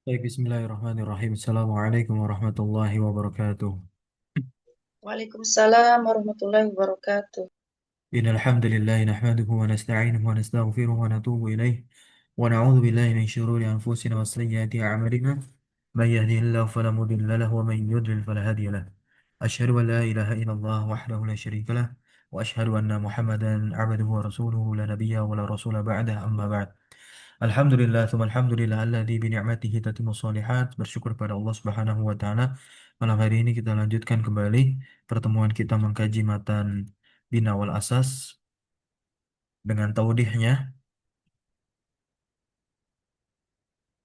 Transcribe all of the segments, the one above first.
Baik, bismillahirrahmanirrahim. Assalamualaikum warahmatullahi wabarakatuh. Waalaikumsalam warahmatullahi wabarakatuh. Innal hamdalillah nahmaduhu wa nasta'inuhu wa nastaghfiruhu wa natubu ilaih wa na'udzu billahi min shururi anfusina wa sayyiati a'malina. Man yahdihillahu fala mudilla lahu wa man yudlil fala hadiya lahu. Asyhadu an la ilaha illallah wahdahu la syarika lah wa asyhadu anna Muhammadan 'abduhu wa rasuluhu la nabiyya wa la rasula ba'dahu amma ba'd. Alhamdulillah, thumma alhamdulillah alladzi bi ni'matihi tatimmu shalihat. Bersyukur pada Allah Subhanahu wa taala. Malam hari ini kita lanjutkan kembali pertemuan kita mengkaji matan Bina wal Asas dengan taudihnya,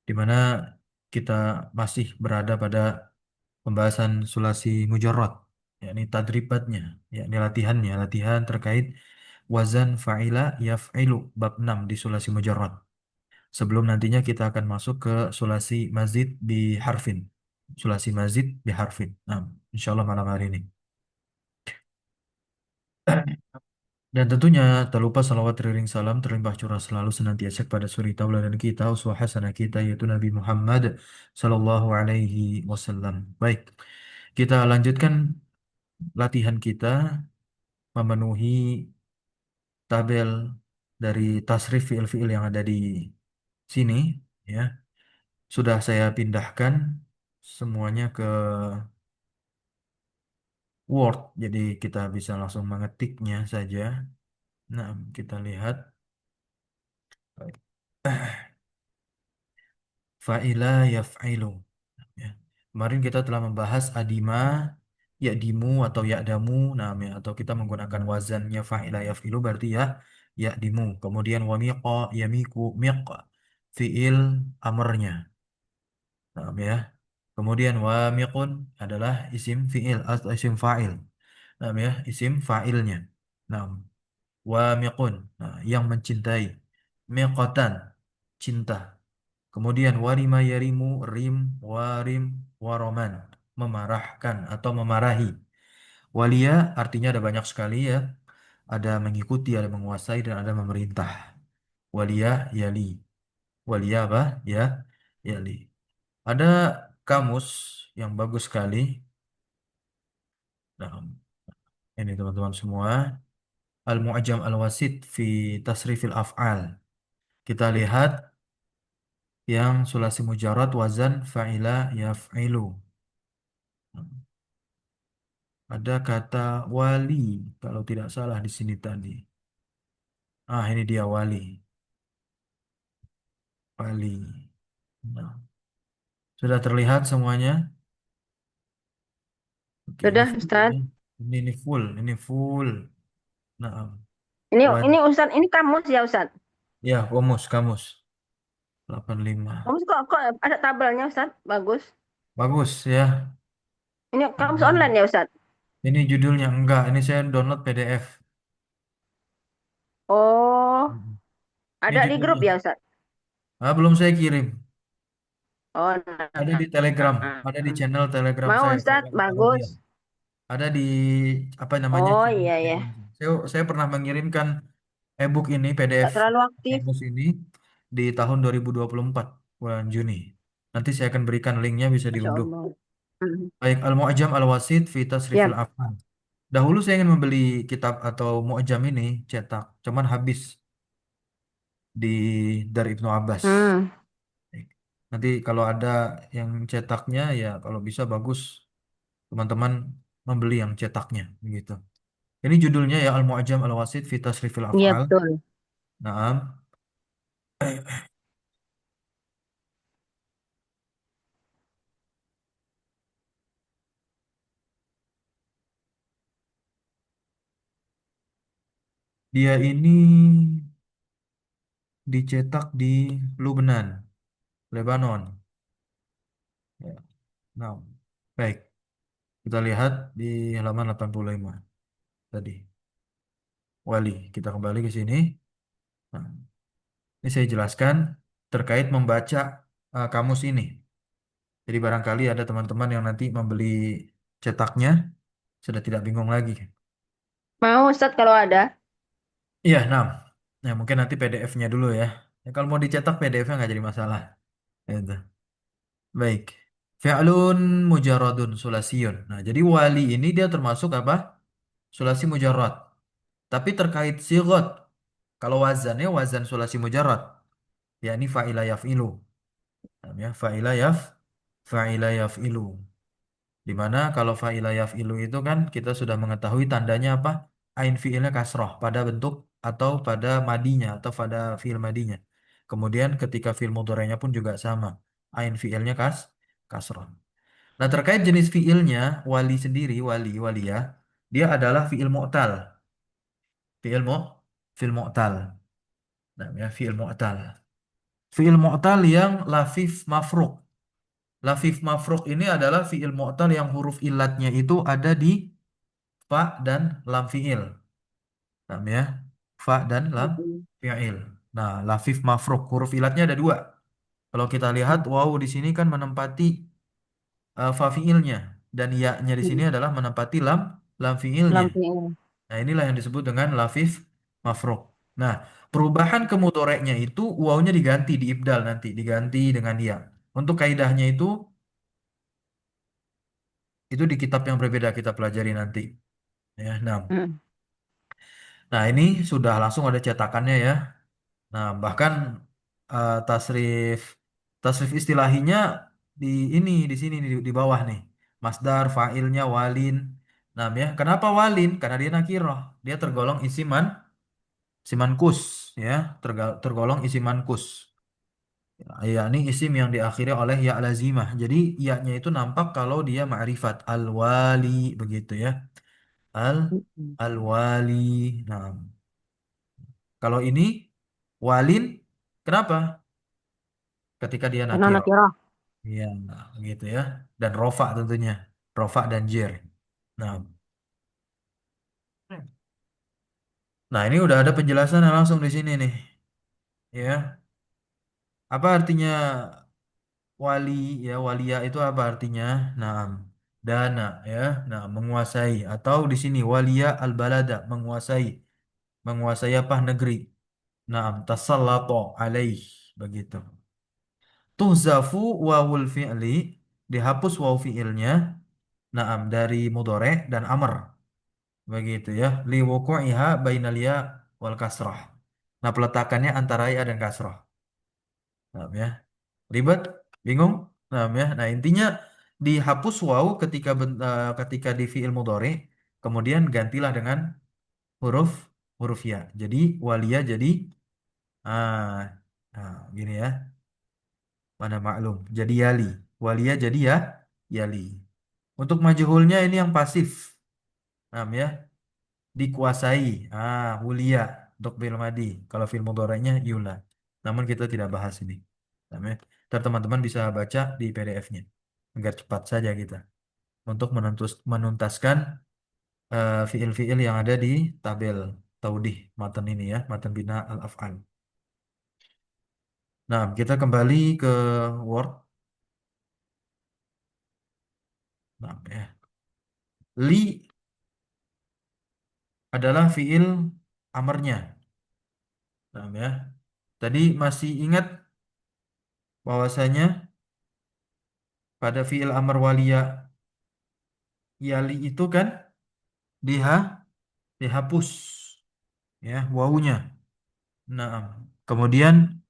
di mana kita masih berada pada pembahasan sulasi mujarrad, yakni tadribatnya, yakni latihan terkait wazan fa'ila yaf'ilu bab 6 di sulasi mujarrad. Sebelum nantinya kita akan masuk ke sulasi mazid bi harfin. Sulasi mazid bi harfin. Nah, insya Allah malam hari ini. Dan tentunya tak lupa salawat teriring salam terlimpah curah selalu senantiasa kepada suri tauladan kita, uswah hasanah kita yaitu Nabi Muhammad sallallahu alaihi wasallam. Baik, kita lanjutkan latihan kita memenuhi tabel dari tasrif fiil-fiil yang ada di sini, ya. Sudah saya pindahkan semuanya ke Word, jadi kita bisa langsung mengetiknya saja. Nah, kita lihat. Fa'ila yaf'ilu. Ya. Kemarin kita telah membahas adima, ya'dimu atau ya'damu, nah, ya, atau kita menggunakan wazannya fa'ila yaf'ilu berarti ya ya'dimu. Kemudian wamiqa, yamiku, miq, fi'il amarnya. Nah, ya. Kemudian wamiqun adalah isim fi'il atau isim fa'il. Nah, ya, isim fa'ilnya. Nah, wamiqun, nah, yang mencintai. Miqatan, cinta. Kemudian warima yarimu rim warim waroman memarahkan atau memarahi. Walia artinya ada banyak sekali ya. Ada mengikuti, ada menguasai dan ada memerintah. Walia yali. Walia apa? Ya, yali. Ada kamus yang bagus sekali. Nah, ini teman-teman semua. Al-Mu'jam Al-Wasit fi Tasrifil Af'al. Kita lihat yang sulasi mujarad wazan fa'ila yaf'ilu. Ada kata wali, kalau tidak salah di sini tadi. Ah, ini dia wali. Wali. Nah, sudah terlihat semuanya? Oke, ini Sudah, full Ustaz. ya. Ini full, ini full. Nah, Ini wali. Ustaz, ini kamus ya Ustaz. Ya, kamus. 85. Kamus kok ada tabelnya Ustaz? Bagus. Bagus ya. Ini kamus Ada. online ya Ustaz? Ini judulnya enggak, ini saya download PDF. Oh, Mm. Ini ada di grup judulnya. ya Ustaz? Ah, belum saya kirim. Oh, Ada di Telegram, nah. ada di channel Telegram Mau saya Ustaz, kasih taruh dia. bagus. Ada di apa namanya Oh channel iya ya, Telegram. Saya pernah mengirimkan e-book ini PDF nggak terlalu aktif. kamus ini di tahun 2024 bulan Juni. Nanti saya akan berikan linknya bisa Masya diunduh. Allah. Hmm. Baik, Al-Mu'jam Al-Wasit fi Tasrifil Ya, Af'al. Dahulu saya ingin membeli kitab atau Mu'jam ini cetak, cuman habis di dari Ibnu Abbas. hmm. Baik. Nanti kalau ada yang cetaknya ya kalau bisa bagus teman-teman membeli yang cetaknya begitu. Ini judulnya ya Al-Mu'jam Al-Wasit fi Tasrifil Iya Af'al. betul. Naam. Dia ini dicetak di Lubnan, Lebanon. Ya. Nah, baik. Kita lihat di halaman 85 tadi. Wali, kita kembali ke sini. Nah, ini saya jelaskan terkait membaca kamus ini. Jadi barangkali ada teman-teman yang nanti membeli cetaknya sudah tidak bingung lagi. Mau Ustaz kalau ada. Iya, nah. Nah, mungkin nanti PDF-nya dulu ya. Ya, kalau mau dicetak PDF-nya nggak jadi masalah. Gitu. Baik. Fi'lun mujarradun sulasiyun. Nah, jadi wali ini dia termasuk apa? Sulasi mujarrad. Tapi terkait sigot. Kalau wazannya wazan sulasi mujarrad, yakni fa'ila yaf'ilu. Nah, ya, fa'ila yaf'ilu. Di mana kalau fa'ila yaf'ilu itu kan kita sudah mengetahui tandanya apa? Ain fi'ilnya kasroh pada bentuk atau pada madinya atau pada fi'il madinya. Kemudian ketika fi'il mudhari'nya pun juga sama. Ain fi'ilnya kasroh. Nah, terkait jenis fi'ilnya, wali sendiri, waliyah, dia adalah fi'il mu'tal. Fi'il mu, fi'il mu'tal. Nah, ya, fi'il mu'tal. Fi'il mu'tal yang lafif mafruk. Lafif mafruk ini adalah fi'il mu'tal yang huruf ilatnya itu ada di fa dan lam fi'il. Nah, ya, fa dan lam Mm-mm. fi'il. Nah, lafif mafruk, huruf ilatnya ada dua. Kalau kita lihat, waw di sini kan menempati fa fi'ilnya dan ya-nya di sini Mm-mm. adalah menempati lam fi'ilnya. Lampion. Nah, inilah yang disebut dengan lafif mafruk. Nah, perubahan ke mudhoreknya itu wawnya diganti, diibdal nanti, diganti dengan ya. Untuk kaidahnya itu di kitab yang berbeda kita pelajari nanti. Ya, Mm. nah ini sudah langsung ada cetakannya ya. Nah, bahkan tasrif tasrif istilahinya di di sini di bawah nih. Masdar, fa'ilnya walin. Nah, ya, kenapa walin? Karena dia nakirah. Dia tergolong isiman simankus ya, tergolong isimankus. Ya, ini isim yang diakhiri oleh ya lazimah. Jadi ya-nya itu nampak kalau dia ma'rifat al-wali begitu ya. Al Mm-mm. al-wali. Nah, kalau ini walin kenapa? Ketika dia Karena nakiro. nakirah. Iya, nah, gitu ya. Dan rofa tentunya. Rofa dan jir. Nah, nah ini udah ada penjelasan langsung di sini nih. Ya, apa artinya wali ya walia itu apa artinya? Nah, dana ya. Nah, menguasai atau di sini walia al-balada menguasai. Menguasai apa negeri. Nah, tasallato alaih begitu. Tuhzafu wawul fi'li dihapus waw fi'ilnya. Naam dari mudhari dan amr begitu ya. Li wuqu'iha bainal ya wal kasrah. Nah, peletakannya antara ya dan kasrah. Naam ya. Ribet? Bingung? Naam ya. Nah, intinya dihapus waw ketika di fi'il mudhari, kemudian gantilah dengan huruf huruf ya. Jadi walia jadi gini ya. Mana maklum. Jadi yali. Walia jadi ya yali. Untuk majhulnya ini yang pasif. Naam ya. Dikuasai. Wulia untuk fi'il madi. Kalau fi'il mudhari'nya yula. Namun kita tidak bahas ini. Naam ya. Ntar teman-teman bisa baca di PDF-nya. Agar cepat saja kita untuk menuntaskan fiil-fiil yang ada di tabel taudih matan ini ya, matan bina al-af'al. Nah, kita kembali ke Word. Nah, ya. Li adalah fiil amarnya. Nah, ya. Tadi masih ingat bahwasanya pada fiil amar walia yali itu kan diha dihapus ya wawunya. Nah, kemudian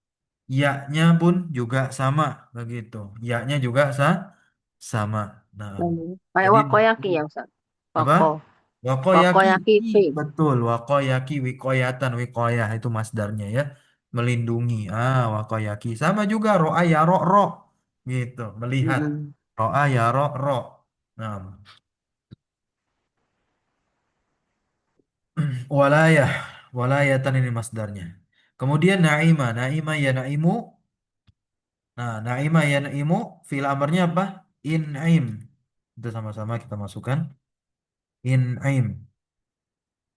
ya-nya pun juga sama begitu. Ya-nya juga sama. Nah, Kayak jadi wakoyaki ya Ustaz. apa? Wako. Wakoyaki, Wakoyaki P. betul. Wakoyaki wikoyatan wikoyah itu masdarnya ya, melindungi. Wakoyaki sama juga ro'a ya ro gitu, melihat. Mm-mm. Ro'a ya ro. Nah, walayah, walayatan ini masdarnya. Kemudian naima ya naimu. Nah, naima ya naimu, fil amarnya apa? In'im. Itu sama-sama kita masukkan. In'im.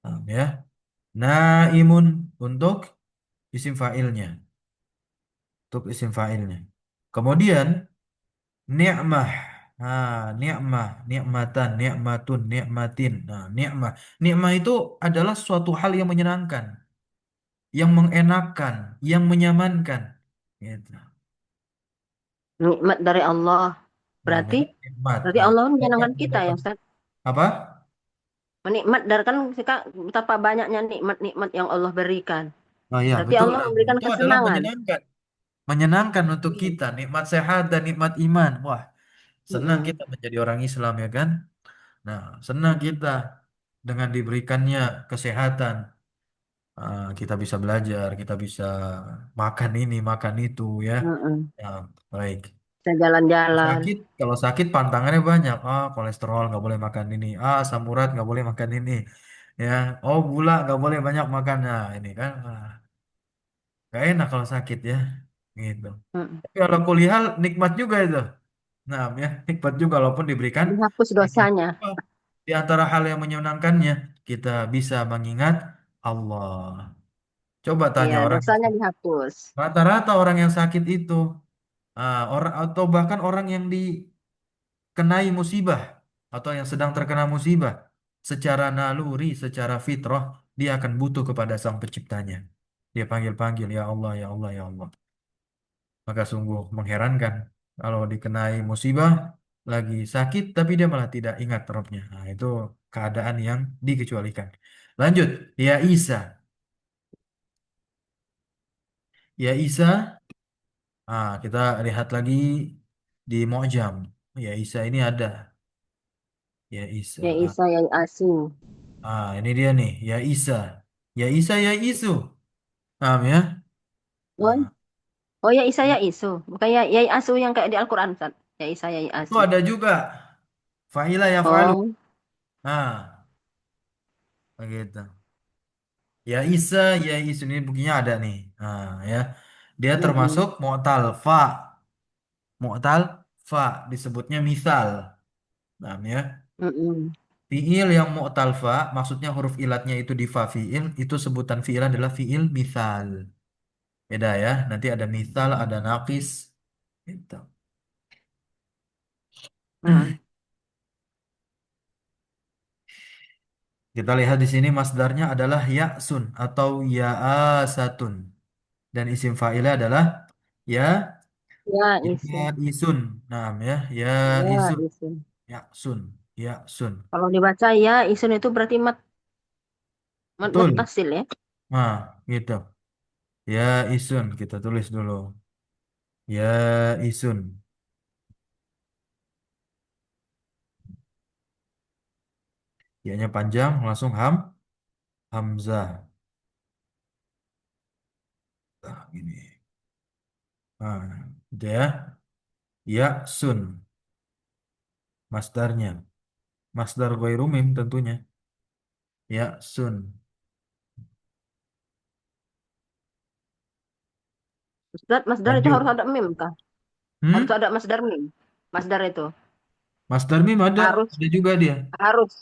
Nah, ya. Naimun untuk isim fa'ilnya. Untuk isim fa'ilnya. Kemudian ni'mah. Ni'mah, ni'matan, ni'matun, ni'matin. Nah, ni'mah. Ni'mah itu adalah suatu hal yang menyenangkan, yang mengenakan, yang menyamankan. Gitu. Nikmat dari Allah. Nah, Berarti memang nikmat. berarti Nah, Allah dapat menyenangkan kita ya mendapat Ustaz. apa? Menikmat dari kan kita betapa banyaknya nikmat-nikmat yang Allah berikan. Oh iya, Berarti betul. Allah Nah, memberikan itu adalah kesenangan. menyenangkan. Menyenangkan untuk Hmm. kita, nikmat sehat dan nikmat iman. Wah, senang Mm-mm. kita menjadi orang Islam ya kan? Nah, senang kita dengan diberikannya kesehatan. Kita bisa belajar, kita bisa makan ini, makan itu ya. Mm-mm. Ya, baik. Bisa jalan-jalan. Kalau sakit pantangannya banyak. Kolesterol nggak boleh makan ini. Asam urat nggak boleh makan ini. Ya, gula nggak boleh banyak makan. Nah, ini kan nggak enak kalau sakit ya. Gitu. Mm-mm. Tapi kalau kuliah nikmat juga itu. Nah, ya, nikmat juga walaupun diberikan Dihapus nikmat. dosanya. Oh, di antara hal yang menyenangkannya, kita bisa mengingat Allah. Coba Iya, tanya orang yang dosanya sakit. dihapus. Rata-rata orang yang sakit itu, orang atau bahkan orang yang dikenai musibah atau yang sedang terkena musibah, secara naluri, secara fitrah, dia akan butuh kepada Sang Penciptanya. Dia panggil-panggil, ya Allah, ya Allah, ya Allah. Maka sungguh mengherankan kalau dikenai musibah, lagi sakit, tapi dia malah tidak ingat Rabbnya. Nah, itu keadaan yang dikecualikan. Lanjut, ya Isa. Ya Isa, kita lihat lagi di Mu'jam. Ya Isa ini ada. Ya Isa. Ya Isa, ya Asin. Ini dia nih. Ya Isa. Ya Isa, ya Isu. Paham ya? Oh, Ah, oh ya Isa, ya Isu. Bukan ya, ya Asu yang kayak di Al-Quran, Ustaz. Ya Isa, ya itu Asu. ada juga. Fa'ila ya fa'alu. Oh, Begitu. Ya Isa, ya Isu ini buktinya ada nih. Ya. Dia termasuk mm-mm, mu'tal fa. Mu'tal fa disebutnya misal. Paham ya? mm-mm. Fiil yang mu'tal fa, maksudnya huruf ilatnya itu di fa fiil, itu sebutan fiil adalah fiil misal. Beda ya. Nanti ada misal, ada naqis. Gitu. Nah, Kita lihat di sini masdarnya adalah ya'sun atau ya'asatun. Dan isim fa'ilnya adalah ya ya Isu. isun. Nah, ya, ya Ya isun, Isu. ya'sun, ya'sun. Kalau dibaca ya Isun itu berarti mat Betul. mutasil ya. Nah, gitu. Ya isun kita tulis dulu. Ya isun. Ya-nya panjang langsung hamzah. Gini. Gitu ya. Ya sun masdarnya. Masdar ghairu mim tentunya. Ya sun. Ustaz, masdar itu harus Lanjut. ada mim kah? Harus Hmm? ada masdar mim. Masdar itu Masdar mim harus ada juga dia. harus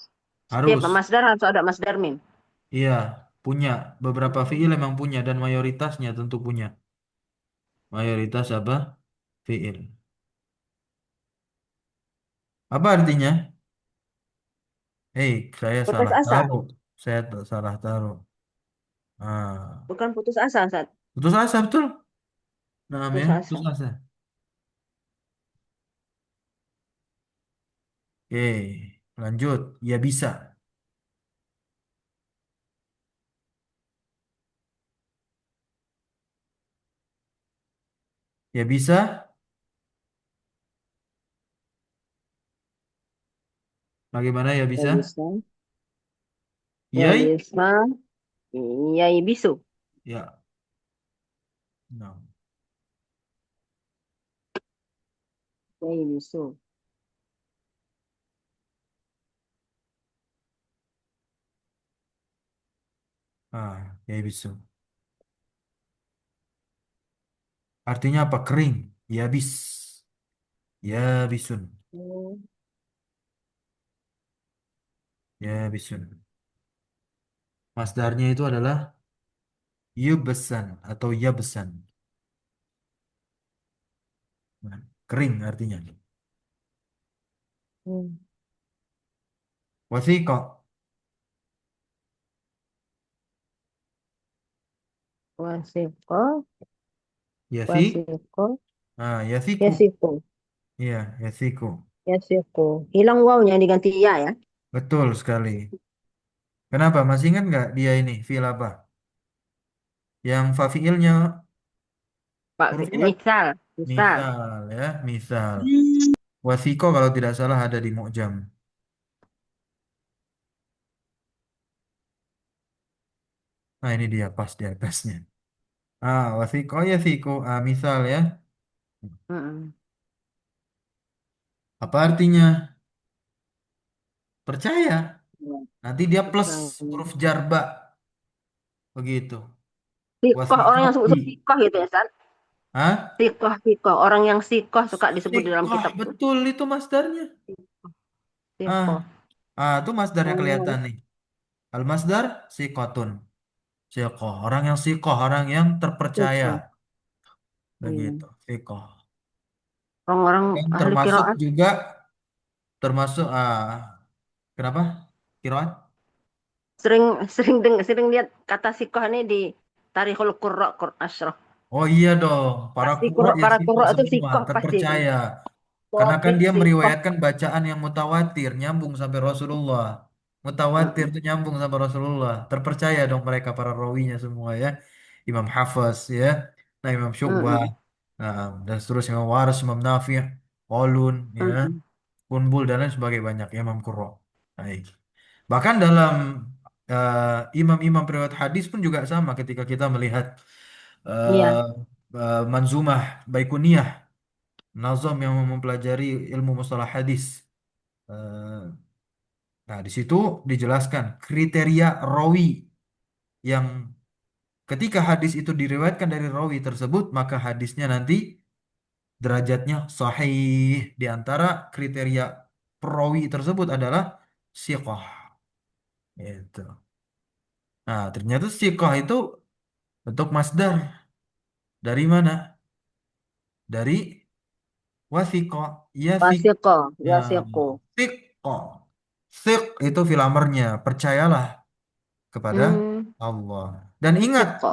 setiap Harus. masdar harus ada masdar mim. Iya, punya. Beberapa fiil emang punya dan mayoritasnya tentu punya. Mayoritas apa? Fiil. Apa artinya? Saya Putus salah asa, taruh. Saya salah taruh. Ah, bukan putus asa, Ustaz. putus asa betul. Namanya Putus putus asa. asa. Oke, lanjut. Ya bisa. Ya bisa. Bagaimana ya Ya bisa? bisa. Ya Yai? bisa. Ya bisu. Ya. No. Ya bisu. Ya bisa. Artinya apa? Kering. Ya bis. Ya bisun. Hmm. Ya bisun. Masdarnya itu adalah yubsan atau yabsan. Nah, kering artinya. Hmm. Wasiqah. Wasiko, Ya fi. wasiko. Ah, yathiku. Yasiku. Iya, yathiku. Yasiku. Hilang wawnya diganti ya ya. Betul sekali. Kenapa? Masih ingat nggak dia ini fiil apa? Yang fa fiilnya Pak, hurufnya kan? misal, misal. Misal ya, misal. Wasiko kalau tidak salah ada di Mu'jam. Nah ini dia pas di atasnya. Ah, wasiko ya siko. Ah, misal ya. Mm-mm. Apa artinya? Percaya. Ya, Nanti dia plus percaya. huruf jarba. Begitu. Sikoh, orang yang Wasiko suka i. sikoh gitu ya, San? Hah? Sikoh, sikoh. Orang yang sikoh suka disebut di dalam Sikoh. kitab tuh. Betul itu masdarnya. Ah, Sikoh. tuh masdarnya kelihatan Oh, nih. Al masdar sikotun. Sikoh. Orang yang sikoh. Orang yang terpercaya. sikoh. Begitu. Hmm. Sikoh. Orang-orang Dan ahli termasuk kiroat juga termasuk kenapa? Kiroan? sering sering lihat kata sikoh ini di Tarikhul Qurra Ashraf. Oh iya dong, para Pasti qurra ya para siko qurra itu semua, sikoh pasti itu. terpercaya. Karena kan Tobit dia sikoh. meriwayatkan bacaan yang mutawatir, nyambung sampai Rasulullah. Mutawatir Mm-mm. itu nyambung sampai Rasulullah. Terpercaya dong mereka para rawinya semua ya. Imam Hafiz ya, nah Imam Syu'bah, Mm-mm. nah, dan seterusnya Imam Waras, Imam Nafi', Qalun ya, Mm-mm. Kunbul dan lain sebagainya banyak ya Imam Qurra. Baik. Bahkan dalam imam-imam periwayat hadis pun juga sama ketika kita melihat Iya, Manzumah Baikuniyah, nazam yang mempelajari ilmu mustalah hadis. Eh, nah, di situ dijelaskan kriteria rawi yang ketika hadis itu diriwayatkan dari rawi tersebut, maka hadisnya nanti derajatnya sahih. Di antara kriteria perawi tersebut adalah siqah. Itu. Nah, ternyata siqah itu bentuk masdar. Dari mana? Dari wasiko, ya sik. wasiko, Nah, yasiko. siko. Sik itu filamernya. Percayalah kepada Hmm, Allah. Dan ingat, siko.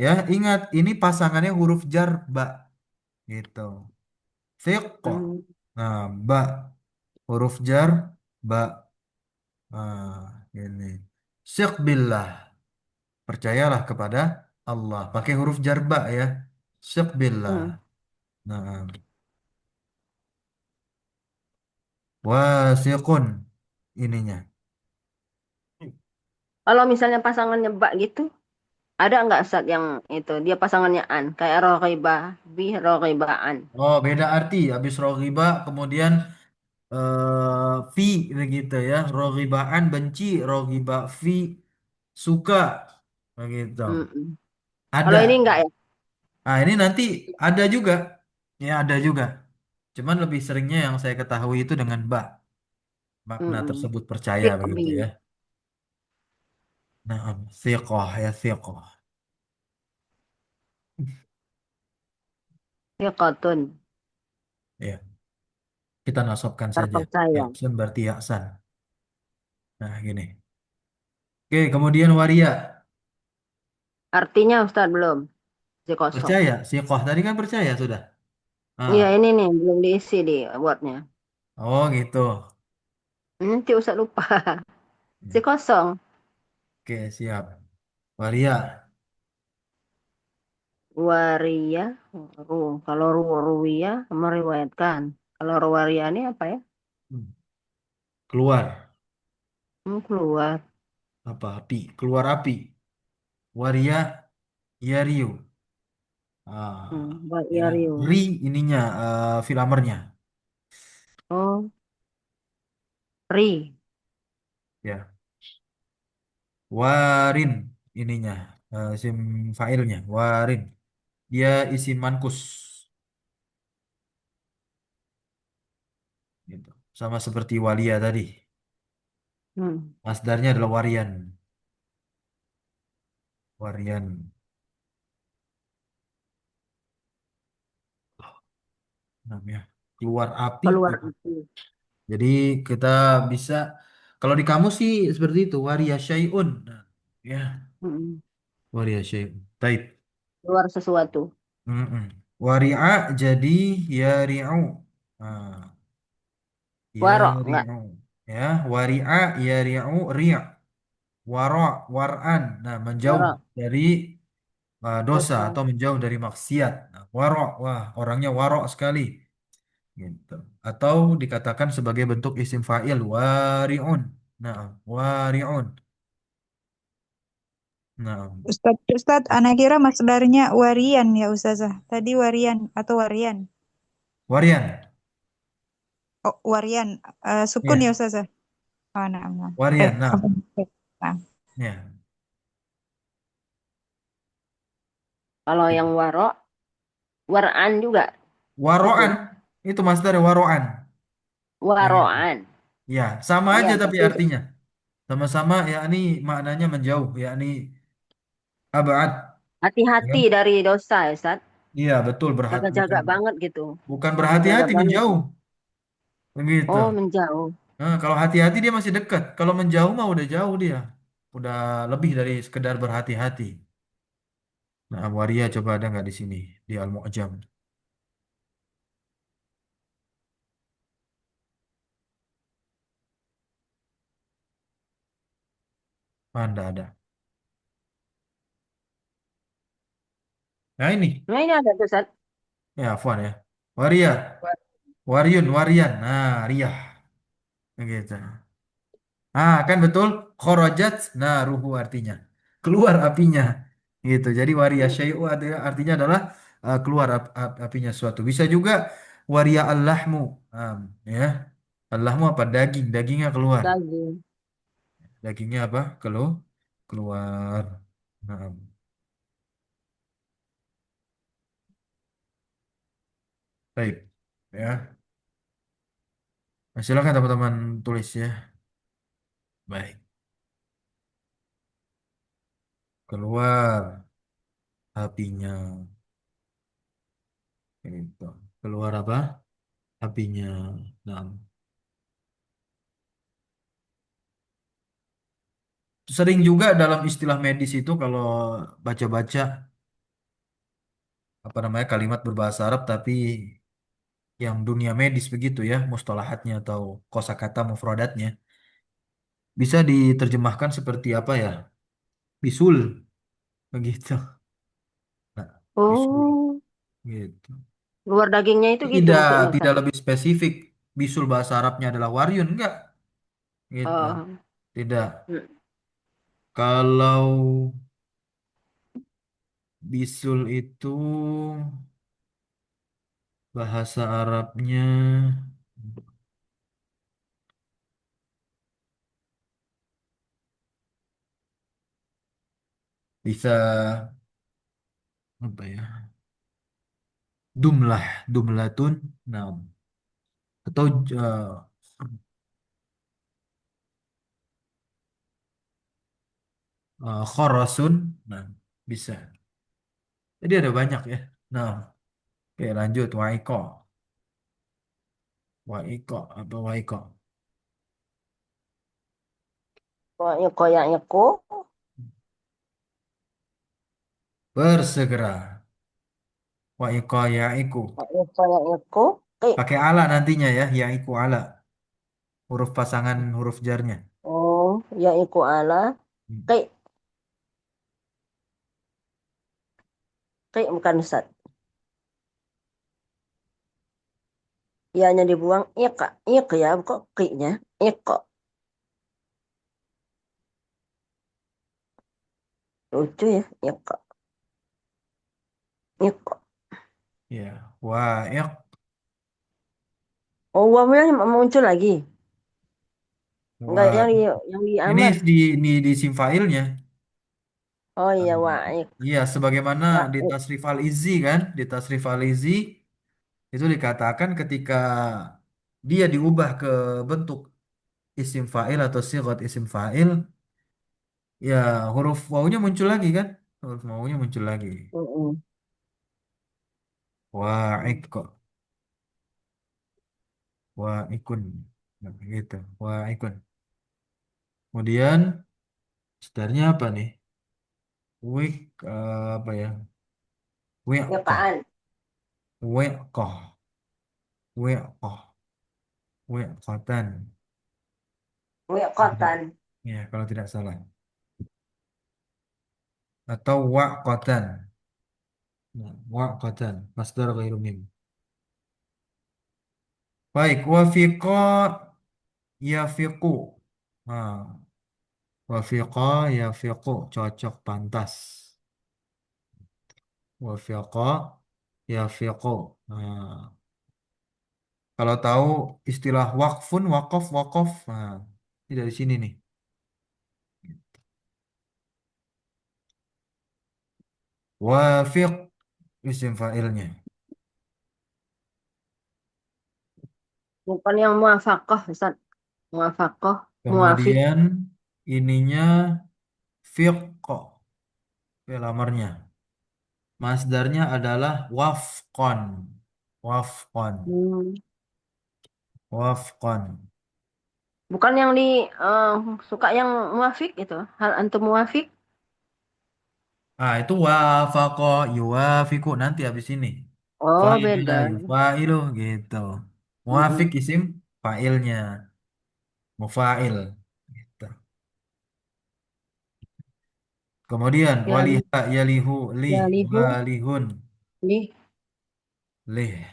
ya, ingat ini pasangannya huruf jar ba gitu. Siko. Hmm. Nah, ba huruf jar ba. Ini. Syik billah. Percayalah kepada Allah. Pakai huruf jar ba ya. Syik billah. Hmm. Nah, wasiqun ininya. Kalau misalnya pasangannya bak gitu, ada nggak saat yang itu dia pasangannya an kayak rohibah bi rohibaan. Oh, beda arti. Habis rogiba, kemudian fi begitu ya. Rogibaan benci, rogiba fi suka begitu. Mm-mm. Kalau ini Ada. enggak ya? Nah, ini nanti ada juga. Ya, ada juga. Cuman lebih seringnya yang saya ketahui itu dengan ba. Makna Mm-mm. tersebut percaya begitu ya. Fikri, Nah, thiqah ya thiqah. fiqatun, Ya, kita nasabkan saja. terpercaya. Yaksun berarti yaksan. Nah, gini. Oke, kemudian waria. Artinya Ustaz belum, si kosong. Percaya. Thiqah tadi kan percaya sudah. Iya Ah, ini nih belum diisi di wordnya. oh gitu. Nanti Ustaz lupa. Si Ya. kosong. Oke, siap. Waria. Waria, kalau ruwiyah meriwayatkan. Kalau ruwaria ini apa ya? Hmm. Keluar. Keluar. Apa? Api. Keluar api. Waria. Yariu. Ya. Wariu. Ri ininya, filamernya. Oh, ri. Ya. Warin ininya. Isim failnya. Warin. Dia isim mankus. Gitu. Sama seperti walia tadi. Hmm. Masdarnya adalah warian. Warian. Namanya. Keluar api. Keluar api. Jadi kita bisa. Kalau di kamu sih seperti itu. Waria syai'un. Nah, ya. Hmm. Waria syai'un. Taib. Keluar sesuatu. Mm-mm. Wari'a jadi yari'u. Nah, Warok enggak? yari'u. Ya, wari'a yari'u ri'. Wara' war'an. Nah, menjauh Warok. dari dosa Dosa. atau menjauh dari maksiat. Nah, wara', wah, orangnya wara' sekali. Gitu. Atau dikatakan sebagai bentuk isim fa'il wari'un. Nah, wari'un. Nah, Ustadz, anak kira masdarnya warian ya Ustazah. Tadi warian atau warian. warian. Oh, warian. Sukun ya Ya, Ustazah. Oh, nah, nah. warian. Apa? Nah, Nah. ya. Kalau yang warok, waran juga Waro'an sukun. itu masdar waro'an. Yang itu. Waroan. Ya, sama Iya, aja tapi tapi artinya. Sama-sama yakni maknanya menjauh, yakni abad. hati-hati Ya. dari dosa, ya, Ustaz. Iya, betul berhati Jaga-jaga bukan banget gitu. bukan Jaga berhati-hati banget. menjauh. Begitu. Oh, menjauh. Nah, kalau hati-hati dia masih dekat. Kalau menjauh mah udah jauh dia. Udah lebih dari sekedar berhati-hati. Nah, waria coba ada nggak di sini di Al-Mu'jam? Mana ada? Nah, ini. Nah, ini ada tuh, Ustaz. Ya, Afwan ya. Waria, Wariun, Warian. Nah, Riyah. Begitu. Ah, kan betul. Kharajat naruhu artinya. Keluar apinya. Gitu. Jadi waria syai'u artinya adalah keluar apinya suatu. Bisa juga waria allahmu. Ya. Allahmu apa? Daging. Dagingnya keluar. Daging. Dagingnya apa? Keluar. Nah, baik. Ya. Nah, silakan teman-teman tulis ya. Baik. Keluar apinya. Itu. Keluar apa? Apinya. Nah, sering juga dalam istilah medis itu kalau baca-baca apa namanya kalimat berbahasa Arab tapi yang dunia medis begitu ya, mustalahatnya atau kosakata mufradatnya bisa diterjemahkan seperti apa ya? Bisul begitu. Nah, bisul Oh, gitu. luar dagingnya itu gitu Tidak maksudnya, tidak Ustaz. lebih spesifik. Bisul bahasa Arabnya adalah waryun enggak gitu. Oh, Tidak. hmm. Kalau bisul itu bahasa Arabnya bisa apa ya? Dumlatun, nah atau khorosun, nah bisa. Jadi ada banyak ya. Nah, oke lanjut waiko apa waiko? Koyak nyeko, Bersegera. Waiko yaiku. koyak nyeko, kayak Pakai ala nantinya ya, yaiku ala. Huruf pasangan huruf jarnya. oh, ya iku ala, Hmm. kayak kayak bukan Ustaz. Ianya dibuang, iya ya, kok kayaknya, kok lucu ya, iya kok. Ya, waik. Oh, uangnya muncul lagi, enggak Wa yang di ini Amar. di sim filenya. Oh Ah, iya, waik, iya, sebagaimana di waik. tasrif al-izzi kan, di tasrif al-izzi itu dikatakan ketika dia diubah ke bentuk isim fa'il atau sigat isim fa'il, ya huruf wawunya muncul lagi kan? Huruf wawunya muncul lagi. Mm-mm. Wa'ik kok. Wa'ikun. Nah, gitu. Wa'ikun. Kemudian setelahnya apa nih? Wik apa ya? Wi'kah. Nyakaan. Weqah, weqah, weqatan. Wiqatan. Ya, kalau tidak salah. Atau waqatan. Nah, waqatan, masdar ghairu mim. Baik, wafiqa yafiqu. Nah, wafiqa yafiqu, cocok pantas. Wafiqa yafiqu. Nah, kalau tahu istilah wakfun, wakof, wakof. Nah, ini dari sini nih. Wafiq isim fa'ilnya. Bukan yang muafaqah, Ustaz. Muafaqah, muafiq. Kemudian ininya fiqo, fi'il amarnya. Masdarnya adalah wafqon. Wafqon. Hmm. Wafqon. Bukan yang di eh, suka yang muafiq itu. Hal antum muafiq. Ah, itu wafaqo yuwafiqu nanti habis ini. Oh, Fa'ila beda. yufailu gitu. Muwafiq Mm-mm. isim fa'ilnya. Mufa'il. Gitu. Kemudian Ya, waliha yalihu lih ya lihu, walihun lih, lih.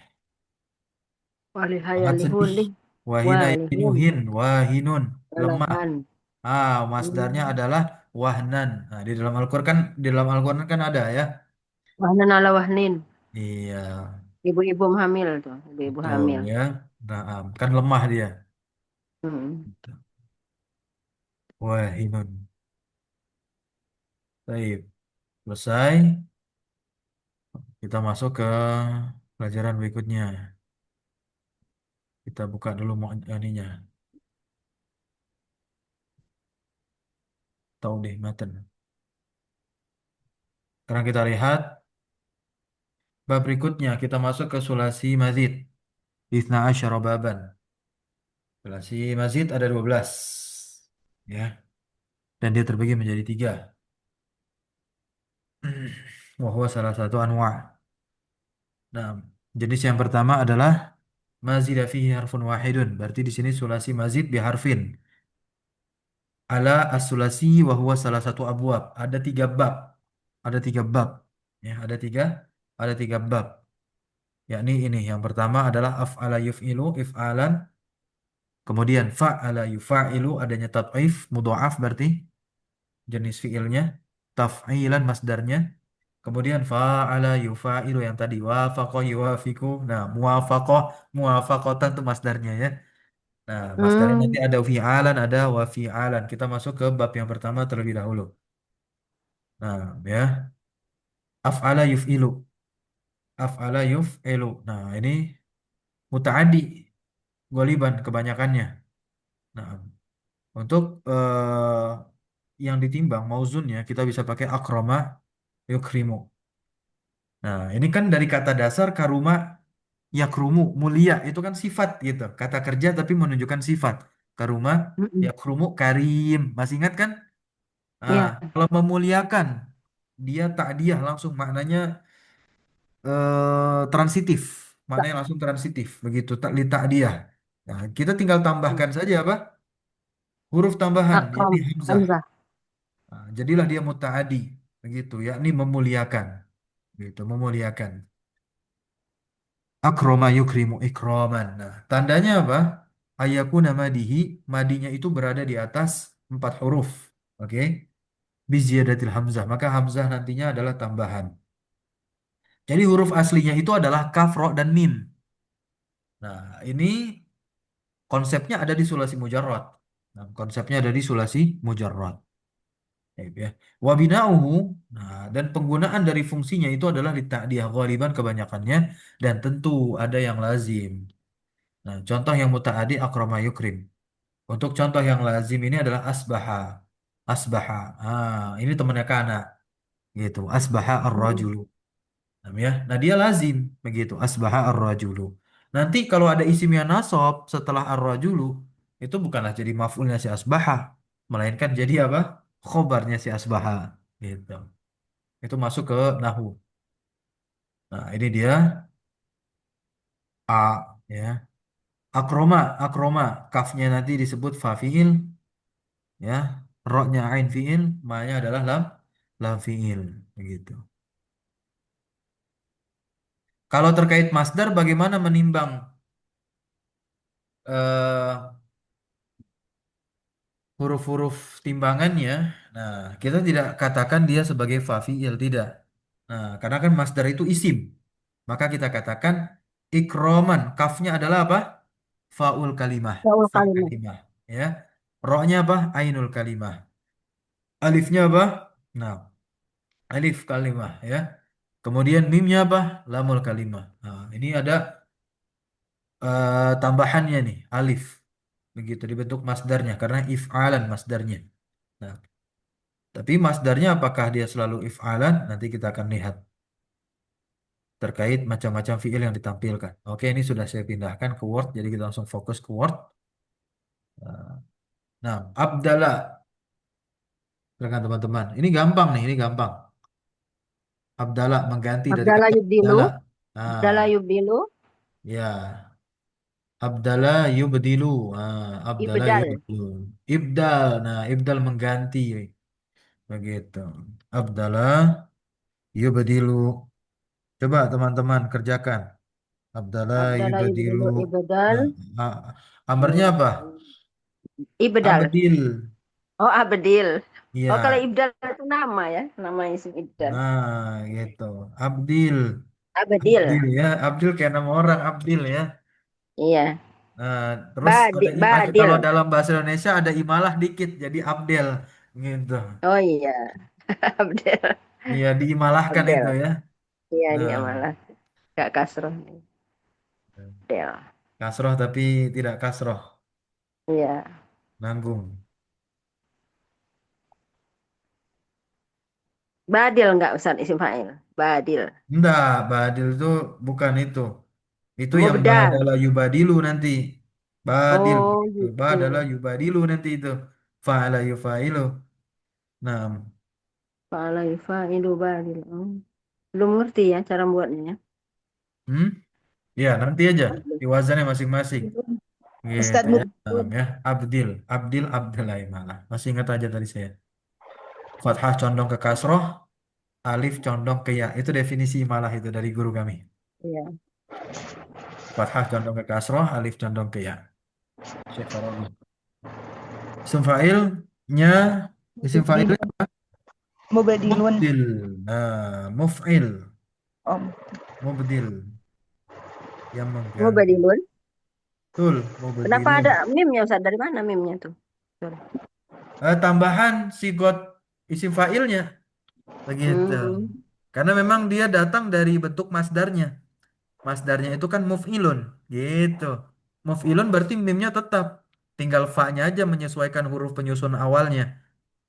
waliha ya Sangat lihu, sedih. lih, Wahina walihun, yahinuhin wahinun lemah. walahan. Masdarnya Hmm. adalah wahnan. Nah, di dalam Al-Qur'an kan ada ya. Wahnan ala wahnin. Iya, Ibu-ibu hamil tuh, ibu-ibu betul hamil. ya. Nah, kan lemah dia. Hmm. Wahinun. Baik, selesai. Kita masuk ke pelajaran berikutnya. Kita buka dulu ininya. Tahu deh, maten. Sekarang kita lihat bab berikutnya. Kita masuk ke sulasi mazid. Ithna asyara baban. Sulasi mazid ada 12. Ya. Dan dia terbagi menjadi tiga. Wahwa salah satu anwa. Nah, jenis yang pertama adalah mazida fihi harfun wahidun. Berarti di sini sulasi mazid biharfin. Ala as-sulasi wahwa salah satu abwab. Ada tiga bab. Ada tiga bab. Ya, ada tiga bab. Yakni ini yang pertama adalah af'ala yuf'ilu if'alan. Kemudian fa'ala yufa'ilu adanya tat'if mudha'af berarti jenis fi'ilnya. Taf'ilan masdarnya. Kemudian fa'ala yufa'ilu yang tadi wafaqah yuwafiqu. Nah, muwafaqatan itu masdarnya ya. Nah, masdarnya nanti Hmm. ada fi'alan, ada wa fi'alan. Kita masuk ke bab yang pertama terlebih dahulu. Nah, ya. Af'ala yuf'ilu. Af'ala yuf'ilu. Nah, ini muta'addi goliban kebanyakannya. Nah, untuk yang ditimbang mauzunnya kita bisa pakai akroma yukrimu. Nah, ini kan dari kata dasar karuma yakrumu mulia itu kan sifat gitu. Kata kerja tapi menunjukkan sifat. Karuma Mm-mm. yakrumu karim. Masih ingat kan? Nah, Ya, kalau memuliakan dia takdiah langsung maknanya transitif. Maknanya langsung transitif begitu tak li takdiah. Nah, kita tinggal tambahkan saja apa? Huruf tambahan akram, yakni hamzah. hamzah. Nah, jadilah dia mutaadi begitu yakni memuliakan gitu memuliakan. Akroma yukrimu ikroman. Nah, tandanya apa? Ayakuna madihi, madinya itu berada di atas 4 huruf. Oke? Biziyadatil hamzah. Maka hamzah nantinya adalah tambahan. Jadi huruf aslinya itu adalah kaf, ro, dan mim. Nah, ini konsepnya ada di sulasi mujarrad. Nah, konsepnya ada di sulasi mujarrad. Ya. Wabina'uhu, nah, dan penggunaan dari fungsinya itu adalah di ta'diyah ghaliban kebanyakannya dan tentu ada yang lazim. Nah, contoh yang muta'adi akrama yukrim. Untuk contoh yang lazim ini adalah asbaha. Asbaha. Ini temannya kana gitu. Asbaha Mm. ar-rajulu. Ya. Nah, dia lazim begitu. Asbaha ar-rajulu. Nanti kalau ada isimnya nasab setelah ar-rajulu, itu bukanlah jadi maf'ulnya si asbaha, melainkan jadi apa? Khobarnya si asbaha gitu. Itu masuk ke nahu. Nah, ini dia. A, ya. Akroma, akroma. Kafnya nanti disebut fa fiil, ya. Roknya ain fiil, ma-nya adalah lam fiil, begitu. Kalau terkait masdar, bagaimana menimbang eh, huruf-huruf timbangannya? Nah, kita tidak katakan dia sebagai fa fiil, tidak. Nah, karena kan masdar itu isim, maka kita katakan ikroman. Kafnya adalah apa? Faul kalimah, Faul fa kalimat. kalimah, ya. Roknya apa? Ainul kalimah. Alifnya apa? Nah, alif kalimah, ya. Kemudian mimnya apa? Lamul kalimah. Nah, ini ada tambahannya nih, alif. Begitu dibentuk masdarnya karena if'alan masdarnya. Nah, tapi masdarnya apakah dia selalu if'alan? Nanti kita akan lihat terkait macam-macam fiil yang ditampilkan. Oke, ini sudah saya pindahkan ke Word, jadi kita langsung fokus ke Word. Nah, abdallah, silakan teman-teman. Ini gampang nih, ini gampang. Abdallah mengganti dari Abdallah kata yubdilu. abdallah. Nah, Abdallah yubdilu. ya. Abdallah yubdilu. Nah, Abdallah Ibdal. yubdilu. Ibdal. Nah, ibdal mengganti. Begitu. Abdallah yubdilu. Coba teman-teman kerjakan. Abdallah Abdallah yubdilu. yubdilu ibdal. Nah, amarnya apa? Ibdal. Abdil. Oh, Abdil. Oh, kalau Iya. Ibdal itu nama ya, nama isim Ibdal. Nah, gitu. Abdil. Abdil. Abdil ya. Abdil kayak nama orang. Abdil ya. Iya. Nah, terus kalau Badil. dalam bahasa Indonesia ada imalah dikit jadi Abdel gitu. Oh iya, Abdel. Iya, diimalahkan itu Abdel. ya. Iya, Nah, dia malah gak kasroh. Abdel. kasroh tapi tidak kasroh, Iya. nanggung. Badil nggak Ustaz isim fa'il? Badil. Enggak, badil itu bukan itu. Itu yang Mubdal. badala yubadilu nanti. Badil Oh gitu. gitu. Badala yubadilu nanti itu. Fa'ala yufailu. Nah, Fa'ala yufa'ilu badil. Oh. Belum ngerti ya cara buatnya ya. hmm? Ya, nanti aja di wazannya masing-masing. Gitu Ustadz ya. Mut. Ya. Abdil, Abdil, Abdullah malah. Masih ingat aja tadi saya. Fathah condong ke kasroh, alif condong ke ya. Itu definisi malah itu dari guru kami. Iya. Fathah condong ke kasroh, alif condong ke ya. Syekh Farabi. Isim fa'ilnya, isim fa'ilnya Mubadilun. Mubadilun. mubdil. Nah, muf'il, Om. mubdil yang mengganti. Mubadilun. Betul, Kenapa mubdilun. ada meme-nya Ustaz? Dari mana meme-nya tuh? Sorry. Tambahan sigot isim fa'ilnya begitu. Hmm. Karena memang dia datang dari bentuk masdarnya. Masdarnya itu kan muf'ilun gitu. Muf'ilun berarti mimnya tetap. Tinggal fa-nya aja menyesuaikan huruf penyusun awalnya.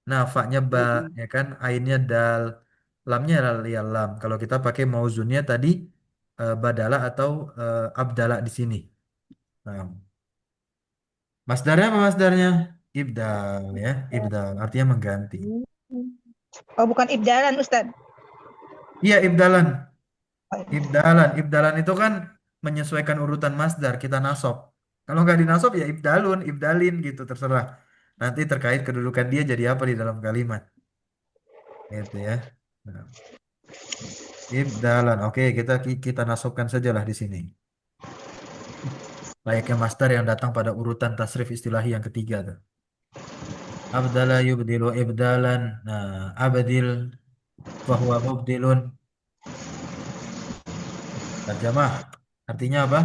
Nah, fa-nya ba, Hmm. ya kan? Ainnya dal, lamnya ya lam. Kalau kita pakai mauzunnya tadi badala atau abdala di sini. Nah, masdarnya apa masdarnya? Ibdal ya, ibdal artinya mengganti. Oh, bukan ibdalan, Ustadz. Iya, ibdalan. Oh, Ibdalan, ibdalan itu kan menyesuaikan urutan masdar kita nasab. Kalau nggak dinasob ya ibdalun, ibdalin gitu terserah. Nanti terkait kedudukan dia jadi apa di dalam kalimat, gitu ya. Nah, ibdalan, oke kita nasabkan sajalah di sini. Layaknya masdar yang datang pada urutan tasrif istilahi yang ketiga tuh. Abdala yubdilu ibdalan. Nah, abdil fahuwa mubdilun. Terjemah artinya apa?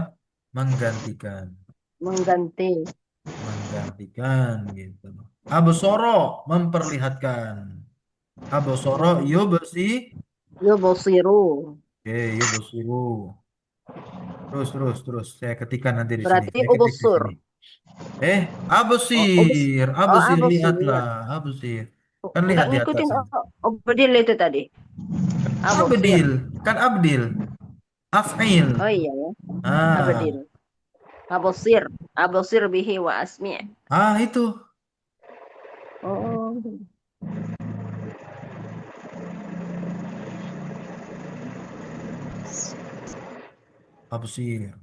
Menggantikan. Mengganti. Menggantikan gitu. Absoro memperlihatkan. Absoro yubsi. Yubsiru. Oke, yubsiru. Terus. Saya ketikkan nanti di sini. Berarti Saya ketik di ubusur. sini. Eh, Oh, absir, oh absir lihatlah, abusir. absir. Kan Nggak lihat di atas ngikutin ini. Obedil itu tadi. Abusir. Abdil, kan abdil, af'il. Oh iya ya. Abedil. Ah, Abusir. Abusir bihi wa asmi'. itu Oh. absir.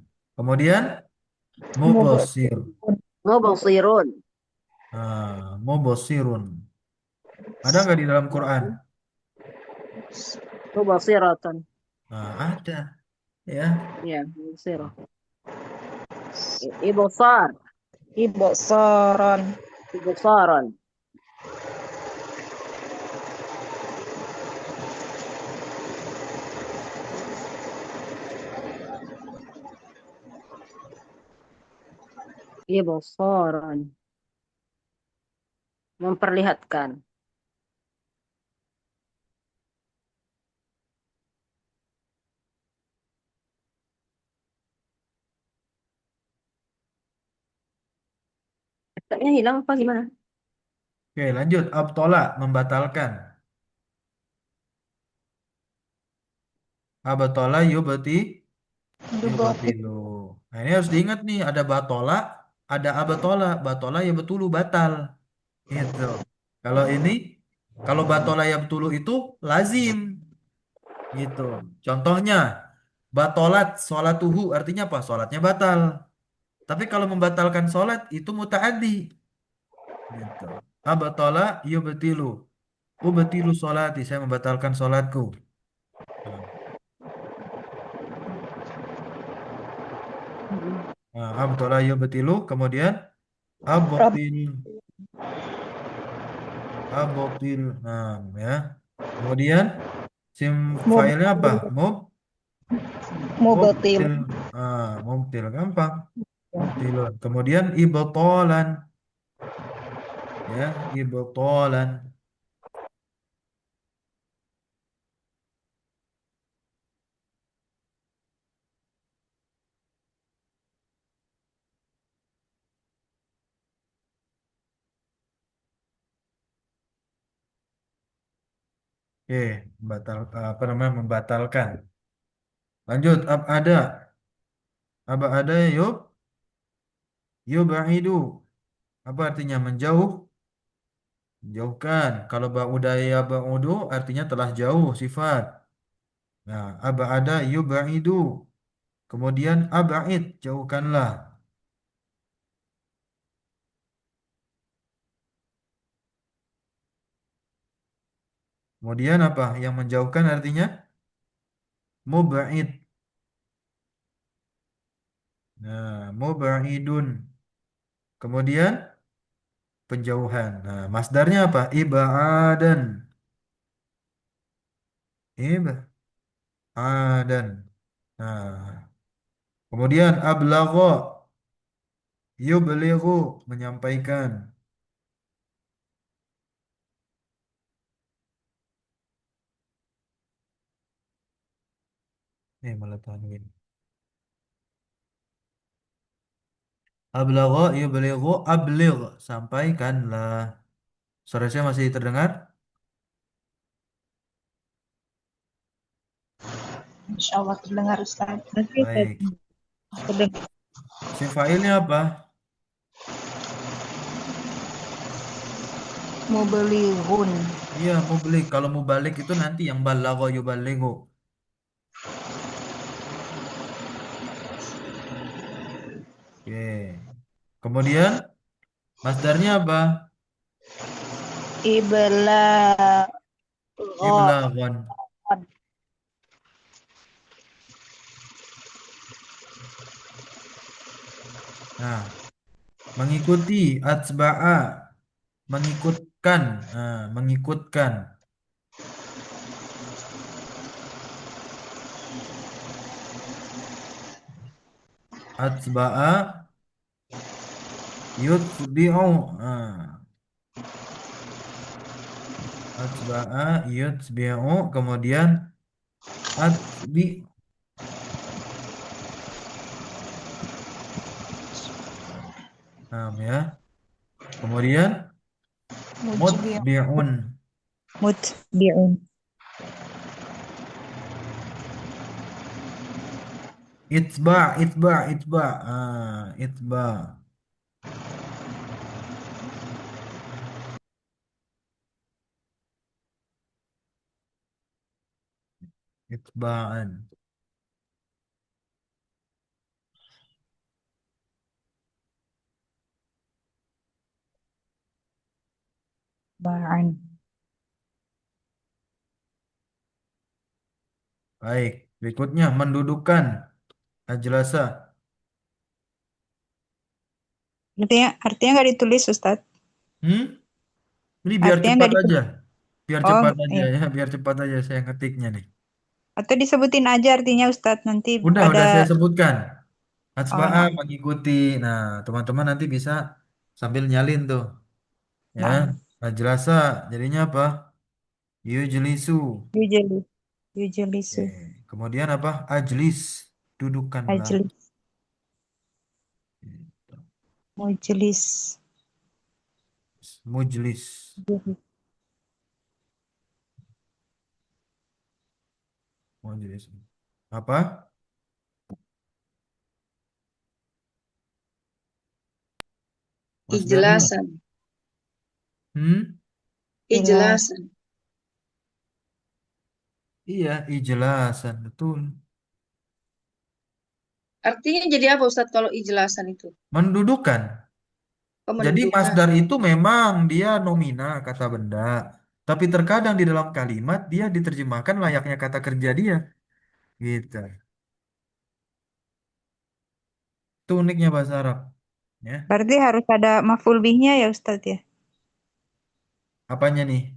Kemudian mubasir. Mubasirun. Mubasirun. Mubasirun. Ada nggak di dalam Quran? Mubasiratun. Ada ya. Ya, mubasirah. Ibsar. Ibsaran. Ibsaran. Ibsaran. Memperlihatkan. Efeknya hilang apa gimana? Oke, lanjut. Abtola, membatalkan. Abatola Yubatil. yubatilu. Nah, ini harus diingat nih, ada batola, ada abatola. Batola ya betulu batal. Itu. Kalau ini, kalau batola ya betulu itu lazim. Gitu. Contohnya, batolat sholatuhu artinya apa? Sholatnya batal. Tapi kalau membatalkan sholat itu mutaaddi. Gitu. Abatola yubatilu. Ubatilu sholati. Saya membatalkan sholatku. Nah, abatola yubatilu. Kemudian Rab. abotil. Abotil. Nah, ya. Kemudian sim filenya apa? Mubtil. Mubatil. Mubtil. Mubtil gampang. Mubtilun. Kemudian ibtolan. Ya, ibtolan. Oke, batal apa namanya membatalkan. Lanjut, ada apa ada ya yuk yubahidu apa artinya menjauh menjauhkan kalau ba'udaya ba'udu artinya telah jauh sifat. Nah, aba ada yubaidu kemudian abaid jauhkanlah. Kemudian apa yang menjauhkan artinya mubaid. Nah, mubaidun kemudian penjauhan. Nah, masdarnya apa? Ibaadan. Ibaadan. Nah, kemudian ablagho yublighu menyampaikan. Malah tanwin. Ablagho yublighu abligh sampaikanlah. Suara saya masih terdengar? Insya Allah terdengar Ustaz. Nanti Baik. terdengar. Isim fa'ilnya apa? Mubalighun. Iya, mubalik. Kalau mubalik itu nanti yang balagho yubalighu. Oke. Kemudian masdarnya apa? Iblaghan. Iblaghon. Nah, mengikuti atba'a mengikutkan. Nah, mengikutkan. Atba'a yutbi'u. Nah, atba'a yutbi'u kemudian atbi. Nah, ya. Kemudian Mujbi'. mutbi'un. Mutbi'un. Itba. Itba. Itba'an. Ba'an. Baik, berikutnya mendudukan. Ajlasa. Artinya nggak ditulis, Ustadz. Hmm? Ini biar Artinya cepat nggak aja. ditulis. Biar Oh, cepat aja iya. ya, biar cepat aja saya ngetiknya nih. Atau disebutin aja artinya, Ustadz. Nanti Udah ada. saya sebutkan. Oh, Asba'a nah. mengikuti. Nah, teman-teman nanti bisa sambil nyalin tuh, ya. Nah, Ajlasa jadinya apa? Yujlisu. yujeli. Yujelisu. Kemudian apa? Ajlis. Dudukkanlah. Ajlis. Mujlis. Mujlis. Mujlis. Apa? Masdarnya? Ijelasan, Hmm? Jelas. ijelasan. Iya, ijelasan. Betul. Artinya jadi apa Ustadz kalau ijelasan itu? Mendudukan. Jadi Kemendudukan. masdar itu memang dia nomina kata benda. Tapi terkadang di dalam kalimat dia diterjemahkan layaknya kata kerja dia. Gitu. Itu uniknya bahasa Arab. Ya. Berarti harus ada maf'ul bihnya ya, Ustadz ya. Apanya nih?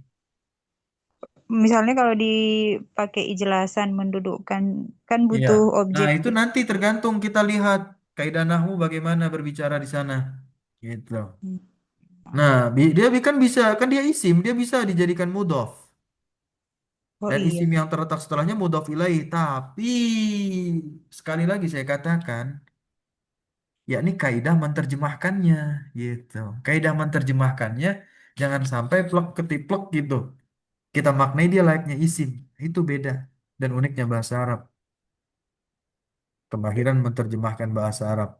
Misalnya kalau dipakai ijelasan mendudukkan kan Iya. butuh Nah, objek. itu nanti tergantung kita lihat kaidah nahwu bagaimana berbicara di sana. Gitu. Hmm. Nah, kan bisa, kan dia isim, dia bisa dijadikan mudhof. Oh Dan isim iya. yang terletak setelahnya mudhof ilaih. Tapi sekali lagi saya katakan, yakni kaidah menterjemahkannya gitu. Kaidah menterjemahkannya jangan sampai plek ketiplek gitu. Kita maknai dia layaknya isim. Itu beda dan uniknya bahasa Arab. Kemahiran menterjemahkan bahasa Arab.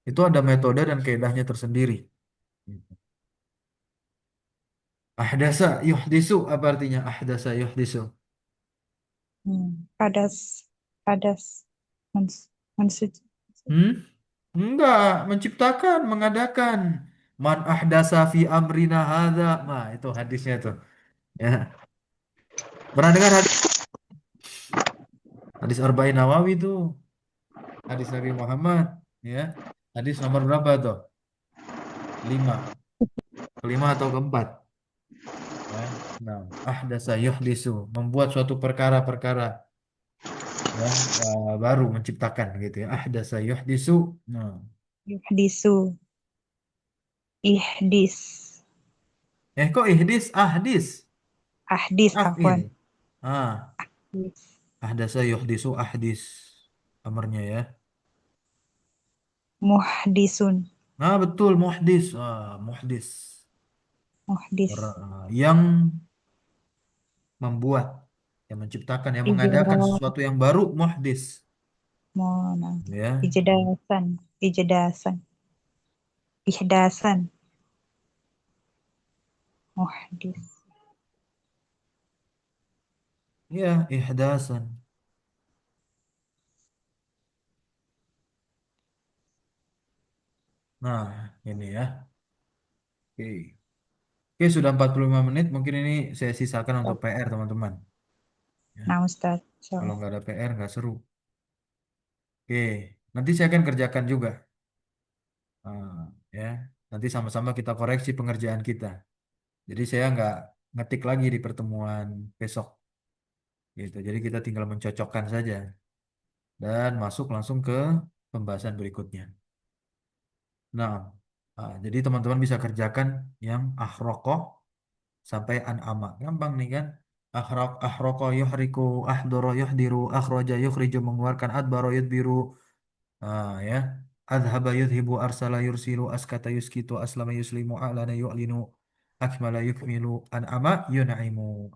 Itu ada metode dan kaidahnya tersendiri. Gitu. Ahdasa yuhdisu apa artinya ahdasa yuhdisu? Hadas. Hadas. Mens, mensuci. Hmm? Enggak, menciptakan, mengadakan. Man ahdasa fi amrina hadza. Nah, itu hadisnya tuh. Ya. Pernah dengar hadis Arba'in Nawawi itu? Hadis Nabi Muhammad, ya. Hadis nomor berapa tuh? Lima. Kelima atau keempat? Ya. Nah, ahdasa yuhdisu. Membuat suatu perkara-perkara ya, baru menciptakan gitu ya. Ahdasa yuhdisu. Nah. Yuhdisu. Ihdis. Kok ihdis? Ahdis. Ahdis, afwan. Afil. Ah, Yes. ahdasa yuhdisu ahdis. Amarnya ya. Muhdisun. Nah, betul muhdis. Muhdis. Muhdis. Yang membuat, yang menciptakan, yang mengadakan Ijra. sesuatu yang baru, muhdis. Mona. Ya, Ijedasan. Ijedasan. Ihdasan. Muhdis. ya, ihdasan. Nah, ini ya. Oke. Oke, sudah 45 menit. Mungkin ini saya sisakan untuk PR, teman-teman. Ya, Nah, Ustaz. kalau Insyaallah. nggak ada PR, nggak seru. Oke, nanti saya akan kerjakan juga. Ah, ya, nanti sama-sama kita koreksi pengerjaan kita. Jadi saya nggak ngetik lagi di pertemuan besok. Gitu. Jadi kita tinggal mencocokkan saja dan masuk langsung ke pembahasan berikutnya. Nah, jadi teman-teman bisa kerjakan yang akhrokoh sampai an'ama. Gampang nih kan? Akhrokoh yuhriku, ahdoro yuhdiru, akhroja yukhriju mengeluarkan adbaro yudbiru. Ya. Adhaba yudhibu arsala yursilu askata yuskitu aslama yuslimu a'lana yu'linu akmala yukmilu an'ama yunaimu.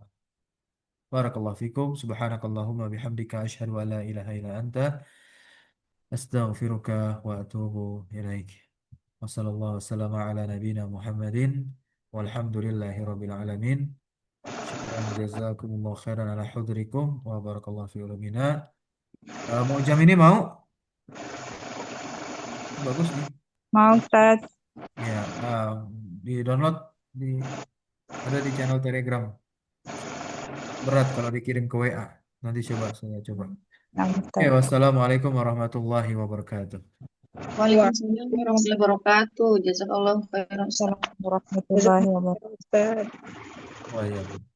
Barakallahu fikum. Subhanakallahumma bihamdika asyhadu an la ilaha illa anta astaghfiruka wa atubu ilaik. Wassallallahu wassalamu ala nabiyyina Muhammadin walhamdulillahi rabbil alamin. Syukran jazakumullah khairan ala hudrikum wa barakallahu fi ulumina. Mau jam ini mau? Bagus nih. Mau, Ustaz. Ya, di download di Ada di channel Telegram. Berat kalau dikirim ke WA. Nanti saya coba. Nah, Oke, Ustaz. wassalamualaikum warahmatullahi wabarakatuh. Waalaikumsalam warahmatullahi wabarakatuh. Jazakallahu khairan Ustaz. Waalaikumsalam warahmatullahi wabarakatuh. Wah, iya.